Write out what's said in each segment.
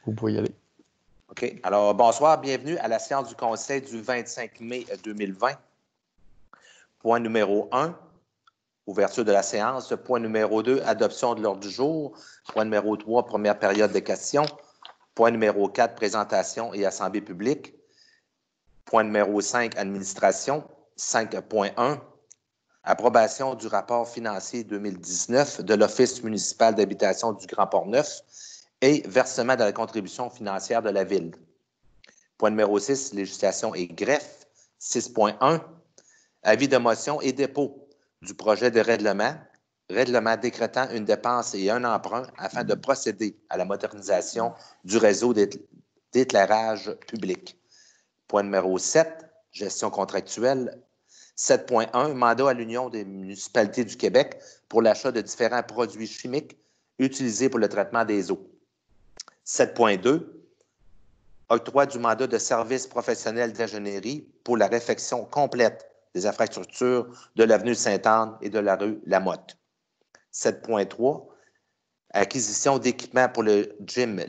Vous pouvez y aller. OK. Alors, bonsoir. Bienvenue à la séance du Conseil du 25 mai 2020. Point numéro 1, ouverture de la séance. Point numéro 2, adoption de l'ordre du jour. Point numéro 3, première période de questions. Point numéro 4, présentation et assemblée publique. Point numéro 5, administration. 5.1, approbation du rapport financier 2019 de l'Office municipal d'habitation du Grand Port-Neuf et versement de la contribution financière de la Ville. Point numéro 6, législation et greffe. 6.1, avis de motion et dépôt du projet de règlement décrétant une dépense et un emprunt afin de procéder à la modernisation du réseau d'éclairage public. Point numéro 7, gestion contractuelle. 7.1, mandat à l'Union des municipalités du Québec pour l'achat de différents produits chimiques utilisés pour le traitement des eaux. 7.2, octroi du mandat de service professionnel d'ingénierie pour la réfection complète des infrastructures de l'avenue Sainte-Anne et de la rue Lamotte. 7.3, acquisition d'équipements pour le gym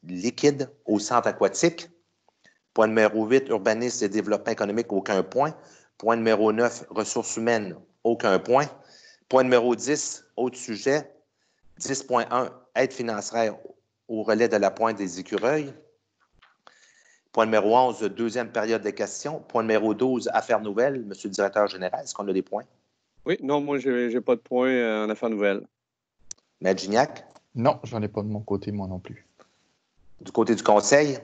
liquide au centre aquatique. Point numéro 8, urbanisme et développement économique, aucun point. Point numéro 9, ressources humaines, aucun point. Point numéro 10, autres sujets. 10.1, aide financière au relais de la pointe des écureuils. Point numéro 11, deuxième période de questions. Point numéro 12, affaires nouvelles. Monsieur le directeur général, est-ce qu'on a des points? Oui, non, moi, je n'ai pas de points en affaires nouvelles. Maître Gignac? Non, j'en ai pas de mon côté, moi non plus. Du côté du conseil?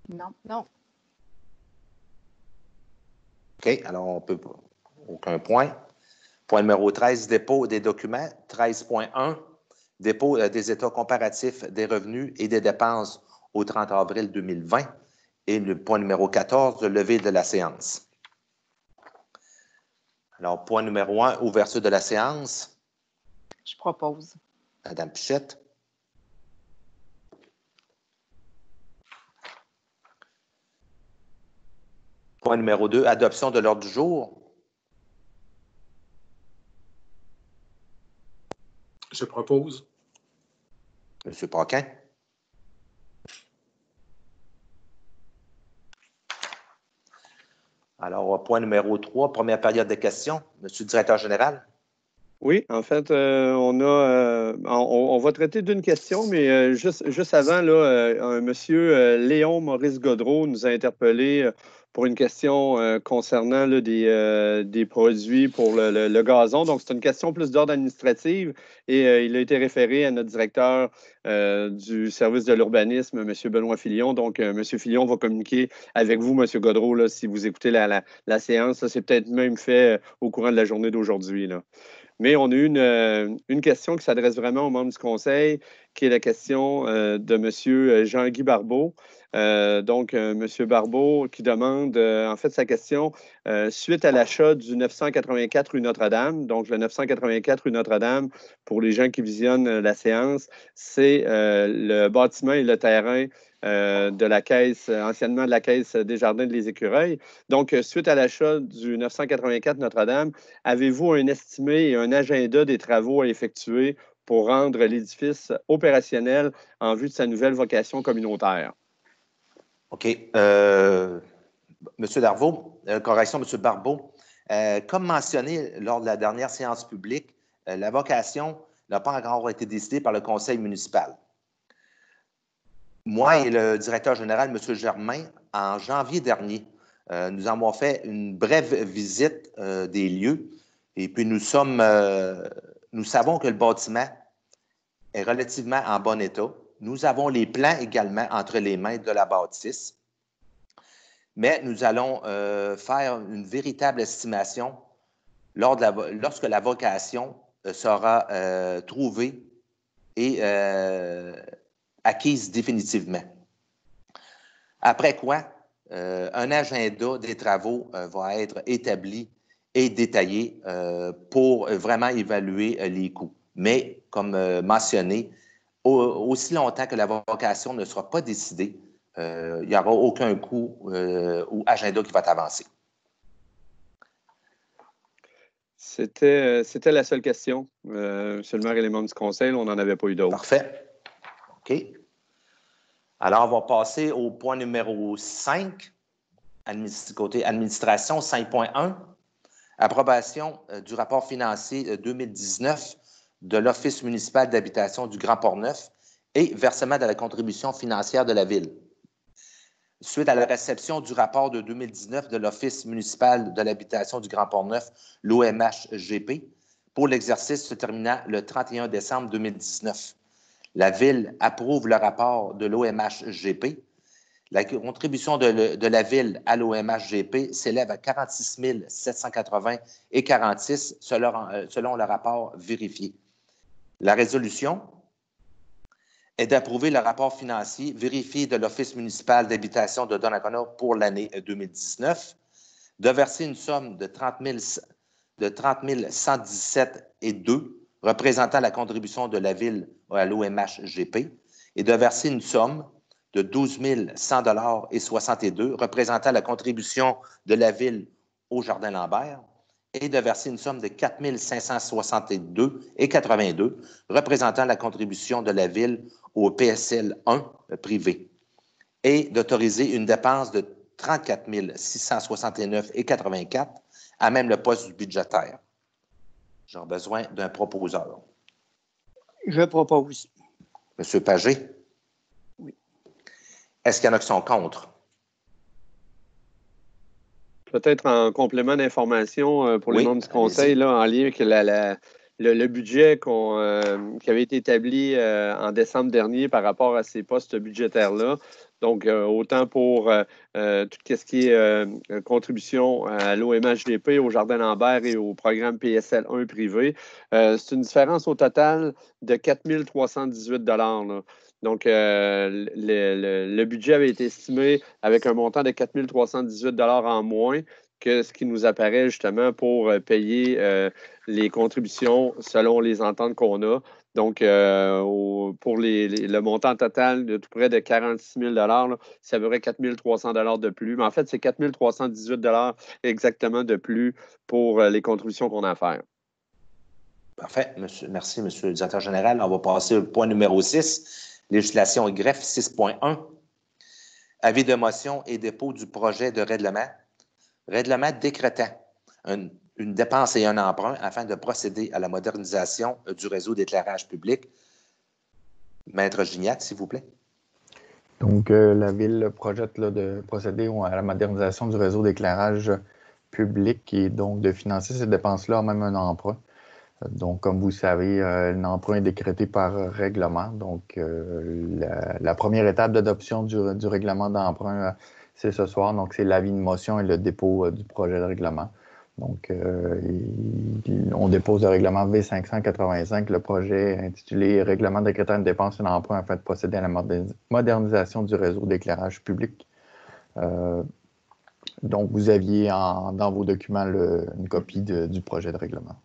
Non, non. OK, alors on peut pas. Aucun point. Point numéro 13, dépôt des documents. 13.1, dépôt des états comparatifs des revenus et des dépenses au 30 avril 2020. Et le point numéro 14, levée de la séance. Alors, point numéro 1, ouverture de la séance. Je propose. Madame Pichette. Point numéro 2, adoption de l'ordre du jour. Je propose. Monsieur Paquin. Alors, point numéro 3, première période de questions. Monsieur le directeur général. Oui, en fait, on va traiter d'une question, mais juste avant, là, un monsieur Léon Maurice Godreau nous a interpellé pour une question concernant là, des produits pour le gazon. Donc, c'est une question plus d'ordre administratif et il a été référé à notre directeur du service de l'urbanisme, M. Benoît Filion. Donc, M. Filion va communiquer avec vous, M. Godreau, là, si vous écoutez la séance. C'est peut-être même fait au courant de la journée d'aujourd'hui, là. Mais on a eu une question qui s'adresse vraiment aux membres du Conseil, qui est la question de M. Jean-Guy Barbeau. Donc, M. Barbeau qui demande, en fait, sa question, suite à l'achat du 984 rue Notre-Dame, donc le 984 rue Notre-Dame, pour les gens qui visionnent la séance, c'est le bâtiment et le terrain de la caisse, anciennement de la caisse des Jardins des Écureuils. Donc, suite à l'achat du 984 Notre-Dame, avez-vous un estimé et un agenda des travaux à effectuer pour rendre l'édifice opérationnel en vue de sa nouvelle vocation communautaire? OK. Monsieur Darvaux, correction, Monsieur Barbeau. Comme mentionné lors de la dernière séance publique, la vocation n'a pas encore été décidée par le conseil municipal. Moi et le directeur général, M. Germain, en janvier dernier, nous avons fait une brève visite des lieux et puis nous savons que le bâtiment est relativement en bon état. Nous avons les plans également entre les mains de la bâtisse, mais nous allons faire une véritable estimation lorsque la vocation sera trouvée et acquise définitivement. Après quoi, un agenda des travaux va être établi et détaillé pour vraiment évaluer les coûts. Mais, comme mentionné, aussi longtemps que la vocation ne sera pas décidée, il n'y aura aucun coût ou agenda qui va avancer. C'était la seule question. Monsieur le maire et les membres du conseil, on n'en avait pas eu d'autres. Parfait. OK. Alors, on va passer au point numéro 5, côté administration 5.1, approbation du rapport financier 2019 de l'Office municipal d'habitation du Grand Port-Neuf et versement de la contribution financière de la Ville. Suite à la réception du rapport de 2019 de l'Office municipal de l'habitation du Grand Port-Neuf, l'OMHGP, pour l'exercice se terminant le 31 décembre 2019. La Ville approuve le rapport de l'OMHGP. La contribution de la Ville à l'OMHGP s'élève à 46 780,46 selon le rapport vérifié. La résolution est d'approuver le rapport financier vérifié de l'Office municipal d'habitation de Donnacona pour l'année 2019, de verser une somme de 30 117,2 représentant la contribution de la Ville à l'OMHGP et de verser une somme de 12 100,62 représentant la contribution de la Ville au Jardin Lambert et de verser une somme de 4 562,82 représentant la contribution de la Ville au PSL 1 privé et d'autoriser une dépense de 34 669,84 à même le poste budgétaire. J'ai besoin d'un proposeur. Je propose. Monsieur Pagé? Oui. Est-ce qu'il y en a qui sont contre? Peut-être en complément d'information pour les Oui, membres du Conseil, là, en lien avec le budget qui avait été établi en décembre dernier par rapport à ces postes budgétaires-là. Donc, autant pour tout ce qui est contribution à l'OMHGP, au Jardin Lambert et au programme PSL 1 privé. C'est une différence au total de 4 318 là. Donc, le budget avait été estimé avec un montant de 4 318 en moins que ce qui nous apparaît justement pour payer les contributions selon les ententes qu'on a. Donc, pour le montant total de tout près de 46 000 c'est à peu près 4 300 de plus. Mais en fait, c'est 4 318 exactement de plus pour les contributions qu'on a à faire. Parfait. Merci, Monsieur le directeur général. On va passer au point numéro 6. Législation et greffe 6.1. Avis de motion et dépôt du projet de règlement. Règlement décrétant une dépense et un emprunt afin de procéder à la modernisation du réseau d'éclairage public. Maître Gignac, s'il vous plaît. Donc, la Ville projette de procéder à la modernisation du réseau d'éclairage public et donc de financer ces dépenses-là en même un emprunt. Donc, comme vous savez, un emprunt est décrété par règlement. Donc, la première étape d'adoption du règlement d'emprunt, c'est ce soir. Donc, c'est l'avis de motion et le dépôt du projet de règlement. Donc, on dépose le règlement V585, le projet intitulé « Règlement décrétant une dépense et un emprunt afin de procéder à la modernisation du réseau d'éclairage public ». Donc, vous aviez dans vos documents une copie du projet de règlement.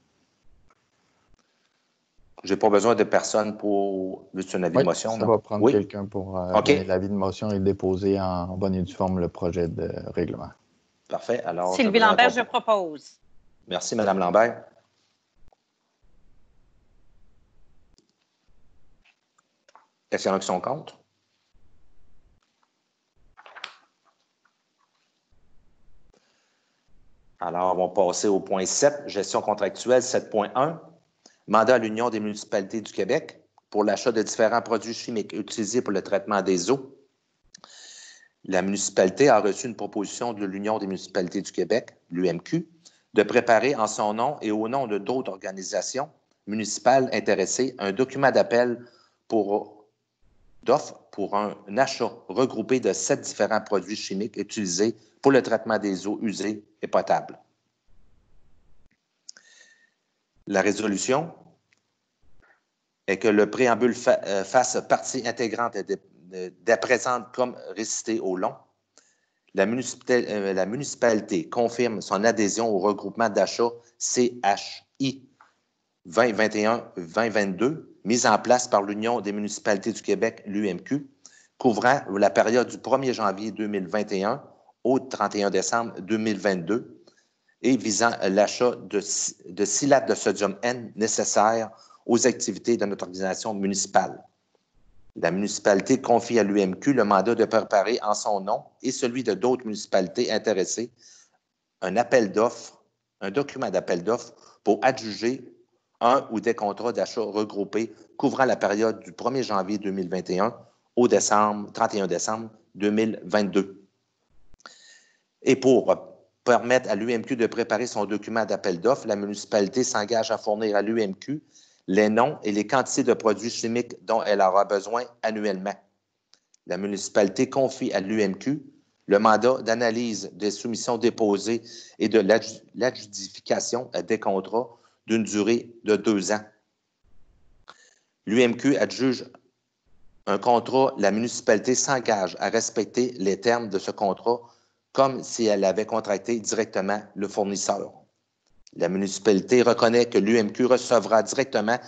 Je n'ai pas besoin de personne pour juste un avis de motion. Ça va prendre quelqu'un pour donner l'avis de motion et déposer en bonne et due forme le projet de règlement. Parfait. Alors, Sylvie Lambert, je propose. Merci, Mme Lambert. Est-ce qu'il y en a qui sont contre? Alors, on va passer au point 7, gestion contractuelle 7.1. Mandat à l'Union des municipalités du Québec pour l'achat de différents produits chimiques utilisés pour le traitement des eaux. La municipalité a reçu une proposition de l'Union des municipalités du Québec, l'UMQ, de préparer en son nom et au nom de d'autres organisations municipales intéressées un document d'appel d'offres pour un achat regroupé de 7 différents produits chimiques utilisés pour le traitement des eaux usées et potables. La résolution est que le préambule fasse partie intégrante des présentes comme récité au long. La municipalité confirme son adhésion au regroupement d'achat CHI 2021-2022, mis en place par l'Union des municipalités du Québec, l'UMQ, couvrant la période du 1er janvier 2021 au 31 décembre 2022 et visant l'achat de silate de sodium N nécessaire aux activités de notre organisation municipale. La municipalité confie à l'UMQ le mandat de préparer en son nom et celui de d'autres municipalités intéressées un appel d'offres, un document d'appel d'offres pour adjuger un ou des contrats d'achat regroupés couvrant la période du 1er janvier 2021 au 31 décembre 2022. Et pour permettre à l'UMQ de préparer son document d'appel d'offres, la municipalité s'engage à fournir à l'UMQ les noms et les quantités de produits chimiques dont elle aura besoin annuellement. La municipalité confie à l'UMQ le mandat d'analyse des soumissions déposées et de l'adjudication des contrats d'une durée de 2 ans. L'UMQ adjuge un contrat, la municipalité s'engage à respecter les termes de ce contrat comme si elle avait contracté directement le fournisseur. La municipalité reconnaît que l'UMQ recevra directement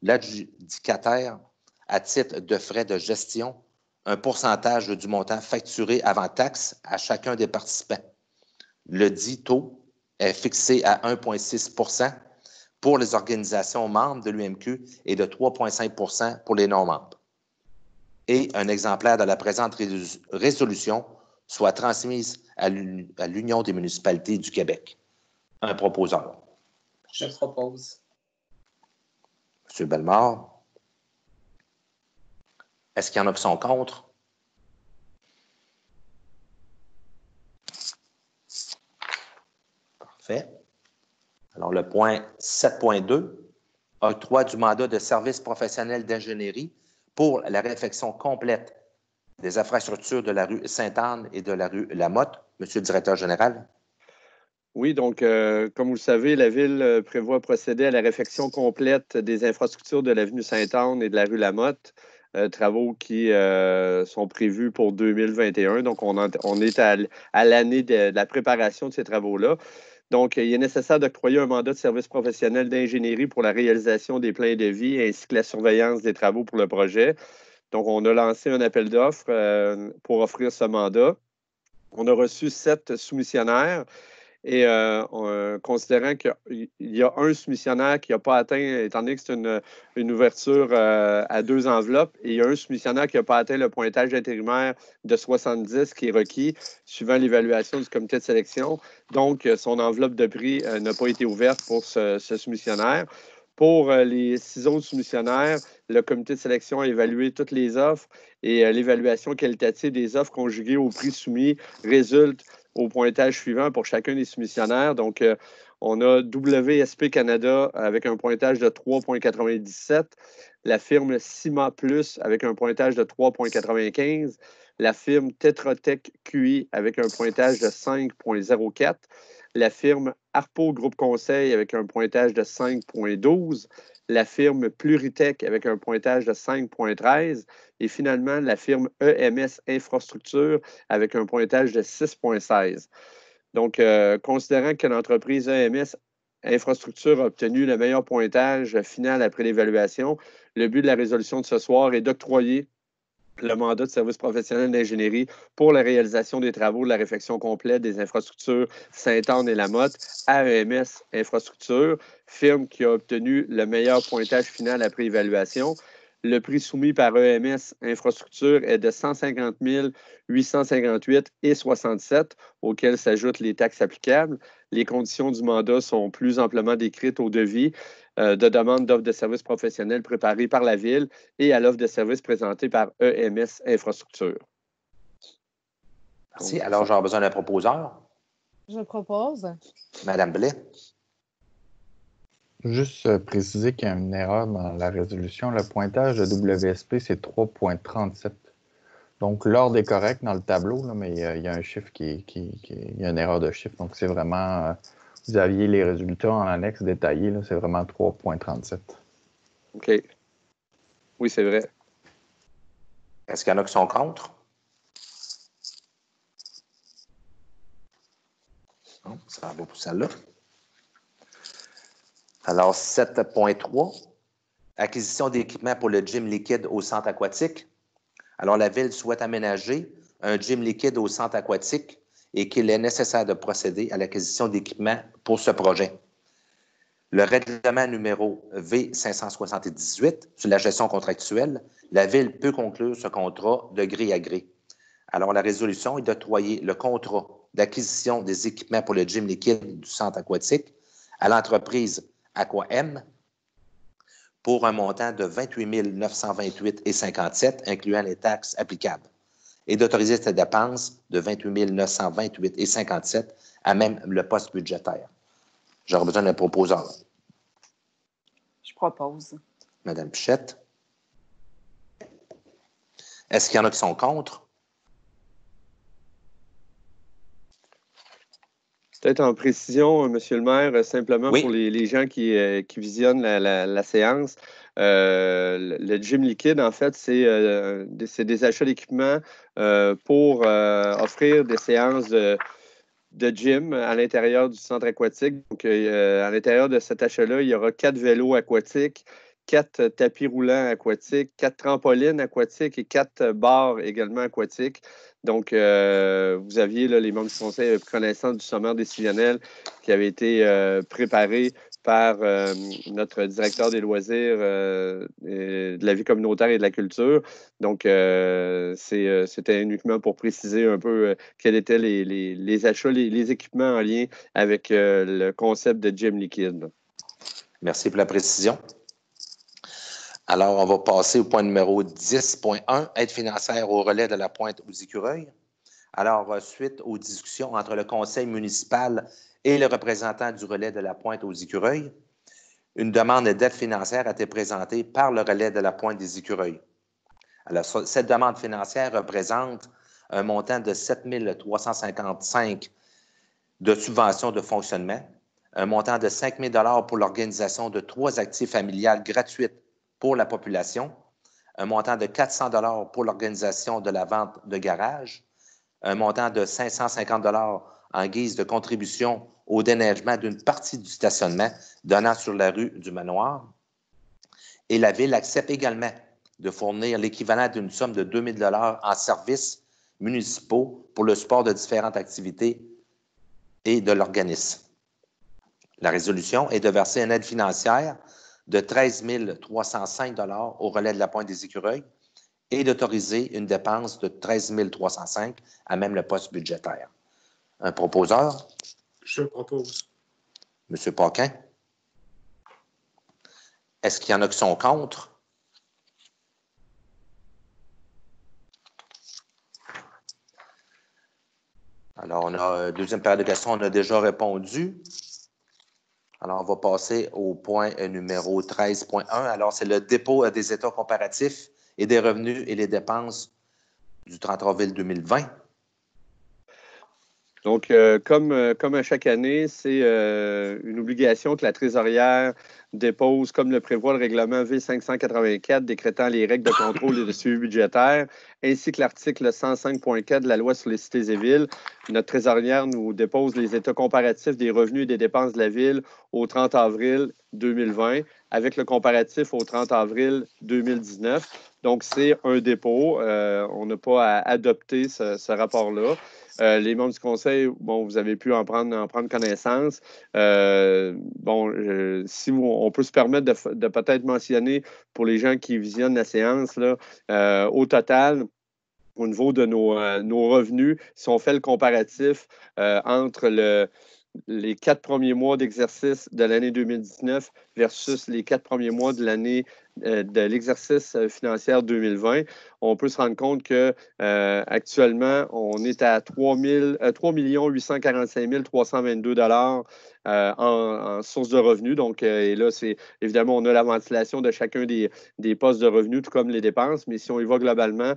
l'adjudicataire à titre de frais de gestion un pourcentage du montant facturé avant taxe à chacun des participants. Le dit taux est fixé à 1,6 % pour les organisations membres de l'UMQ et de 3,5 % pour les non-membres. Et un exemplaire de la présente résolution soit transmise à l'Union des municipalités du Québec. Un proposeur. Je propose. M. Bellemare. Est-ce qu'il y en a qui sont contre? Parfait. Alors, le point 7.2, octroi du mandat de service professionnel d'ingénierie pour la réfection complète des infrastructures de la rue Sainte-Anne et de la rue Lamotte. Monsieur le directeur général. Oui, donc, comme vous le savez, la Ville prévoit procéder à la réfection complète des infrastructures de l'avenue Sainte-Anne et de la rue Lamotte, travaux qui sont prévus pour 2021. Donc, on est à l'année de la préparation de ces travaux-là. Donc, il est nécessaire d'octroyer un mandat de service professionnel d'ingénierie pour la réalisation des plans de vie ainsi que la surveillance des travaux pour le projet. Donc, on a lancé un appel d'offres pour offrir ce mandat. On a reçu 7 soumissionnaires. Et considérant qu'il y a un soumissionnaire qui n'a pas atteint, étant donné que c'est une ouverture à 2 enveloppes, et il y a un soumissionnaire qui n'a pas atteint le pointage intérimaire de 70 qui est requis suivant l'évaluation du comité de sélection. Donc, son enveloppe de prix n'a pas été ouverte pour ce soumissionnaire. Pour les 6 autres soumissionnaires, le comité de sélection a évalué toutes les offres et l'évaluation qualitative des offres conjuguées au prix soumis résulte au pointage suivant pour chacun des soumissionnaires. Donc, on a WSP Canada avec un pointage de 3,97, la firme Cima Plus avec un pointage de 3,95, la firme Tetra Tech QI avec un pointage de 5,04, la firme Arpo Groupe Conseil avec un pointage de 5,12, la firme Pluritech avec un pointage de 5,13 et finalement la firme EMS Infrastructure avec un pointage de 6,16. Donc, considérant que l'entreprise EMS Infrastructure a obtenu le meilleur pointage final après l'évaluation, le but de la résolution de ce soir est d'octroyer le mandat de service professionnel d'ingénierie pour la réalisation des travaux de la réfection complète des infrastructures Sainte-Anne et Lamotte à EMS Infrastructure, firme qui a obtenu le meilleur pointage final après évaluation. Le prix soumis par EMS Infrastructure est de 150 858,67 auxquels s'ajoutent les taxes applicables. Les conditions du mandat sont plus amplement décrites au devis de demande d'offre de services professionnels préparée par la Ville et à l'offre de services présentée par EMS Infrastructure. Merci. Alors, j'aurai besoin d'un proposeur. Je propose. Madame Blais. Juste préciser qu'il y a une erreur dans la résolution. Le pointage de WSP, c'est 3,37. Donc, l'ordre est correct dans le tableau, là, mais il y a un chiffre il y a une erreur de chiffre. Donc, c'est vraiment... vous aviez les résultats en annexe détaillés, c'est vraiment 3,37. OK. Oui, c'est vrai. Est-ce qu'il y en a qui sont contre? Non, ça va pour celle-là. Alors, 7.3, acquisition d'équipements pour le gym liquide au centre aquatique. Alors, la Ville souhaite aménager un gym liquide au centre aquatique et qu'il est nécessaire de procéder à l'acquisition d'équipements pour ce projet. Le règlement numéro V578 sur la gestion contractuelle, la Ville peut conclure ce contrat de gré à gré. Alors, la résolution est d'octroyer le contrat d'acquisition des équipements pour le gym liquide du centre aquatique à l'entreprise AquaM pour un montant de 28 928,57 incluant les taxes applicables, et d'autoriser cette dépense de 28 928,57 à même le poste budgétaire. J'aurais besoin d'un proposeur. Je propose. Madame Pichette. Est-ce qu'il y en a qui sont contre? Peut-être en précision, Monsieur le maire, simplement Oui. pour les gens qui visionnent la séance, le gym liquide, en fait, c'est des achats d'équipements pour offrir des séances de gym à l'intérieur du centre aquatique. Donc, à l'intérieur de cet achat-là, il y aura 4 vélos aquatiques, 4 tapis roulants aquatiques, 4 trampolines aquatiques et 4 barres également aquatiques. Donc, vous aviez, là, les membres du conseil pris connaissance du sommaire décisionnel qui avait été préparé par notre directeur des loisirs, de la vie communautaire et de la culture. Donc, c'était uniquement pour préciser un peu quels étaient les achats, les équipements en lien avec le concept de gym liquide. Merci pour la précision. Alors, on va passer au point numéro 10.1, aide financière au relais de la Pointe aux Écureuils. Alors, suite aux discussions entre le conseil municipal et le représentant du relais de la Pointe aux Écureuils, une demande d'aide financière a été présentée par le relais de la Pointe des Écureuils. Alors, cette demande financière représente un montant de 7 355 de subventions de fonctionnement, un montant de 5 000 pour l'organisation de 3 activités familiales gratuites pour la population, un montant de 400 pour l'organisation de la vente de garage, un montant de 550 en guise de contribution au déneigement d'une partie du stationnement donnant sur la rue du Manoir. Et la Ville accepte également de fournir l'équivalent d'une somme de 2 000 en services municipaux pour le support de différentes activités et de l'organisme. La résolution est de verser une aide financière de 13 305 au relais de la Pointe des Écureuils et d'autoriser une dépense de 13 305 à même le poste budgétaire. Un proposeur? Je propose. M. Paquin? Est-ce qu'il y en a qui sont contre? Alors, on a deuxième période de questions, on a déjà répondu. Alors, on va passer au point numéro 13.1. Alors, c'est le dépôt des états comparatifs et des revenus et les dépenses du 30 avril 2020. Donc, comme à chaque année, c'est une obligation que la trésorière dépose, comme le prévoit le règlement V584 décrétant les règles de contrôle et de suivi budgétaire, ainsi que l'article 105.4 de la loi sur les cités et villes. Notre trésorière nous dépose les états comparatifs des revenus et des dépenses de la Ville au 30 avril 2020 avec le comparatif au 30 avril 2019. Donc, c'est un dépôt. On n'a pas à adopter ce rapport-là. Les membres du conseil, bon, vous avez pu en prendre connaissance. Si on peut se permettre de peut-être mentionner pour les gens qui visionnent la séance, là, au total, au niveau de nos revenus, si on fait le comparatif entre les 4 premiers mois d'exercice de l'année 2019 versus les 4 premiers mois de l'année de l'exercice financier 2020, on peut se rendre compte que actuellement, on est à 3 845 322 en source de revenus. Donc, et là, c'est évidemment, on a la ventilation de chacun des postes de revenus, tout comme les dépenses, mais si on y va globalement,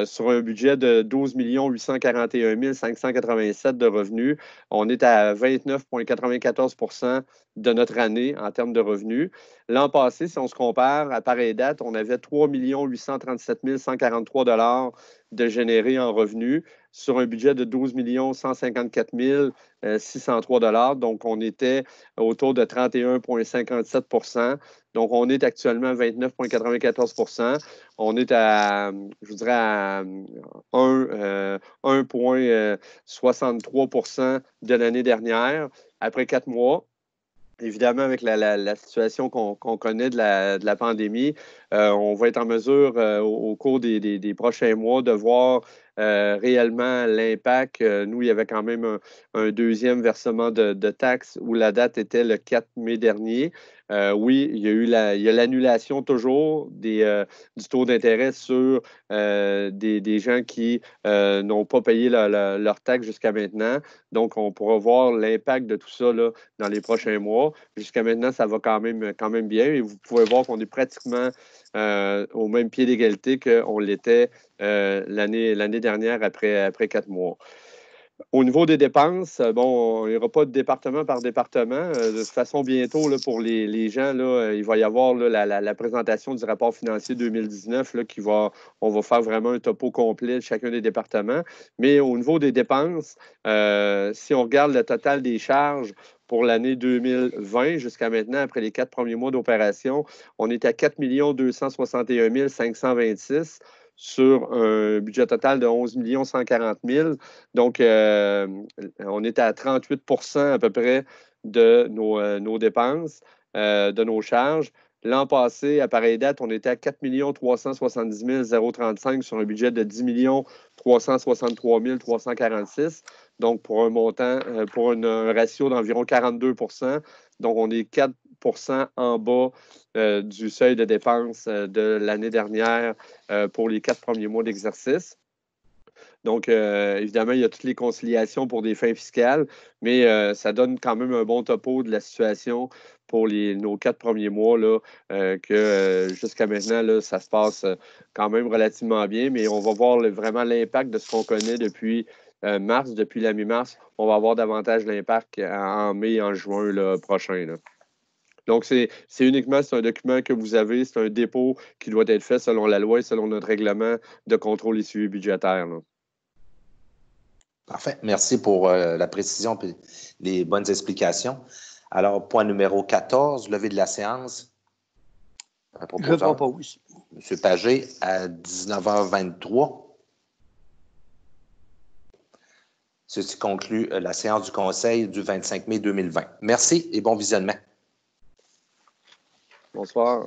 sur un budget de 12 841 587 de revenus, on est à 29,94 de notre année en termes de revenus. L'an passé, si on se compare, à pareille date, on avait 3 837 143 de générés en revenus sur un budget de 12 154 603 Donc, on était autour de 31,57 Donc, on est actuellement à 29,94 On est à, je vous dirais, à 1,63 de l'année dernière après 4 mois. évidemment, avec la situation qu'on connaît de la pandémie, on va être en mesure au cours des prochains mois de voir réellement l'impact. Nous, il y avait quand même un deuxième versement de taxes où la date était le 4 mai dernier. Oui, il y a l'annulation toujours du taux d'intérêt sur des gens qui n'ont pas payé leur taxe jusqu'à maintenant. Donc, on pourra voir l'impact de tout ça là, dans les prochains mois. Jusqu'à maintenant, ça va quand même bien. Et vous pouvez voir qu'on est pratiquement au même pied d'égalité qu'on l'était l'année dernière après 4 mois. Au niveau des dépenses, bon, il n'y aura pas de département par département. De toute façon, bientôt, là, pour les gens, là, il va y avoir là, la présentation du rapport financier 2019 là, on va faire vraiment un topo complet de chacun des départements. Mais au niveau des dépenses, si on regarde le total des charges pour l'année 2020 jusqu'à maintenant, après les 4 premiers mois d'opération, on est à 4 261 526 sur un budget total de 11 140 000. Donc, on est à 38 à peu près de nos dépenses, de nos charges. L'an passé, à pareille date, on était à 4 370 035 sur un budget de 10 363 346. Donc, pour un montant, pour un ratio d'environ 42 Donc, on est 4 en bas du seuil de dépenses de l'année dernière pour les 4 premiers mois d'exercice. Donc, évidemment, il y a toutes les conciliations pour des fins fiscales, mais ça donne quand même un bon topo de la situation pour nos 4 premiers mois, là, que jusqu'à maintenant, là, ça se passe quand même relativement bien, mais on va voir vraiment l'impact de ce qu'on connaît depuis mars, depuis la mi-mars. On va avoir davantage d'impact en mai et en juin là, prochain. Là. Donc, c'est un document que vous avez, c'est un dépôt qui doit être fait selon la loi et selon notre règlement de contrôle et suivi budgétaire. Là. Parfait. Merci pour la précision et les bonnes explications. Alors, point numéro 14, levée de la séance. Je propose. M. Pagé, à 19h23. Ceci conclut la séance du Conseil du 25 mai 2020. Merci et bon visionnement. Bonsoir.